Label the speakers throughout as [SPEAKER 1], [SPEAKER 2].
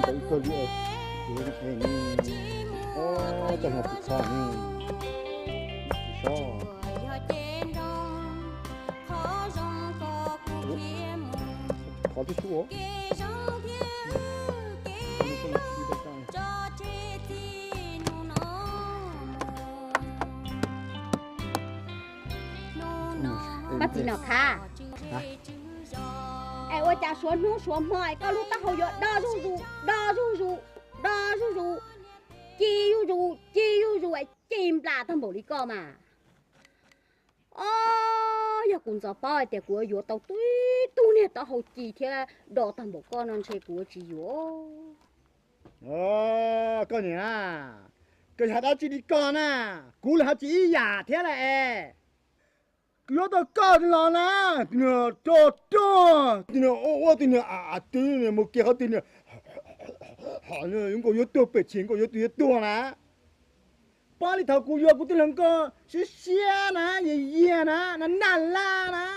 [SPEAKER 1] 到一个月，有个便宜，哦，这还不差呢，不少。好的说。
[SPEAKER 2] bắt gì nào khá ai ơi cha xuống nó xuống mỏi có lúc ta hồi giờ đo ru chi ru ấy chìm là thằng bồ đi co mà giờ cũng giờ bao tiền của yo tao tu nè tao hồi chi thế đo thằng bồ con non chơi của chi yo
[SPEAKER 1] con nhỉ cái hạt đó chỉ đi con à cú là hạt chỉ giả thế này nó tao cao thì là nè nó cho nó ô thì nó thì nó một kia thì nó họ nó những cái yếu tố bề trên cái yếu tố nè ba li thầu cú yếu cú thì lần co sẽ xe nè gì nè nó nản la nè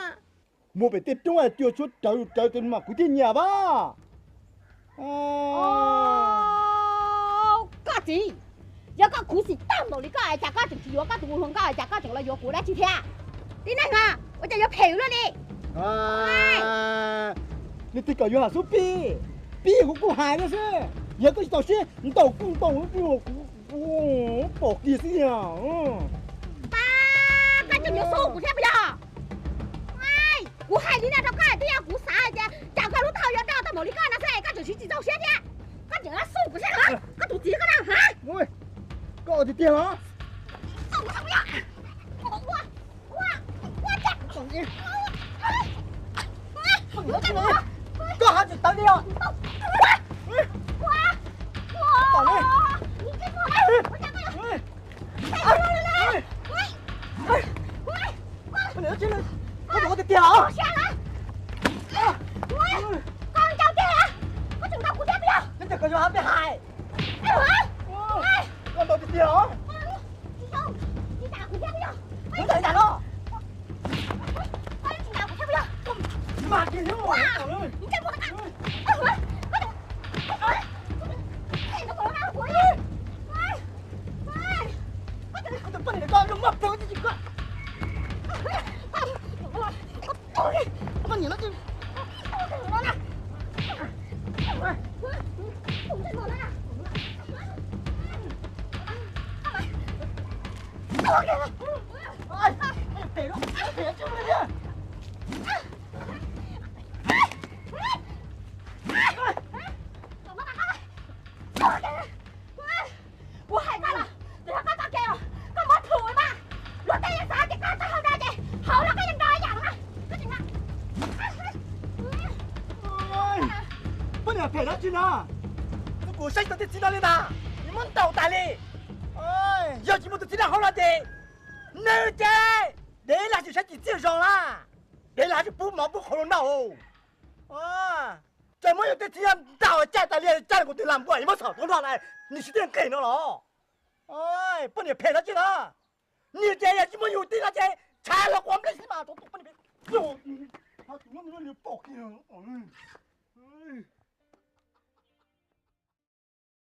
[SPEAKER 1] một bề tết trong này tiêu chút trời từ mà cú thì nhà ba
[SPEAKER 2] cái gì giờ cái cú gì tao đâu đi cái chả cái chừng chỉ có cái tụ hồng cái chả cái chừng là yếu cú đã chi thế đi này à我就要赔了你
[SPEAKER 1] 你这个有啥说比我还的是一个小时你到公道了比我保底是呀
[SPEAKER 2] 爸干就你说我才不要哎我害你那条干对呀我啥的讲个路头要找他某里干那噻干就去制造些的干就要送不下了干都几个呢哈
[SPEAKER 1] 喂搞的电了
[SPEAKER 2] 送不不要我干嘛？
[SPEAKER 1] 干啥子当的呀？
[SPEAKER 2] 你这过来！我讲个有。太热了嘞！
[SPEAKER 1] 我来进来，我的电啊！
[SPEAKER 2] 下来！刚交电啊！我整到古电不要！
[SPEAKER 1] 你这个就还没害！我到底电啊！
[SPEAKER 2] 师兄，你打古电不要？
[SPEAKER 1] 我打了。妈的！
[SPEAKER 2] 哇！你这我的干！你都给我拿回去！
[SPEAKER 1] 我都把你的干用嘛包进去干！我把你那就，
[SPEAKER 2] 我呢？我在哪呢？
[SPEAKER 1] 哎，逮着，逮住了你！
[SPEAKER 2] 我害怕了，你看干啥给我？干嘛腿嘛？我带人啥的干啥好大的？好了，给人家养了，赶紧的。
[SPEAKER 1] 哎，把你赔了去呢？这国山到底去哪里呢？你们倒大哩！哎，要什么都质量好了的，那的，你那就身体健上了，你那就不忙不喉咙闹哦。啊，怎么有的这样大我家大哩，家我对烂不，你们吵多少来？你是这样给了喽？哎，把你赔了去了，你这也什么有的那些，拆了光没事嘛，都把你赔，哟，他怎么你保险？哎。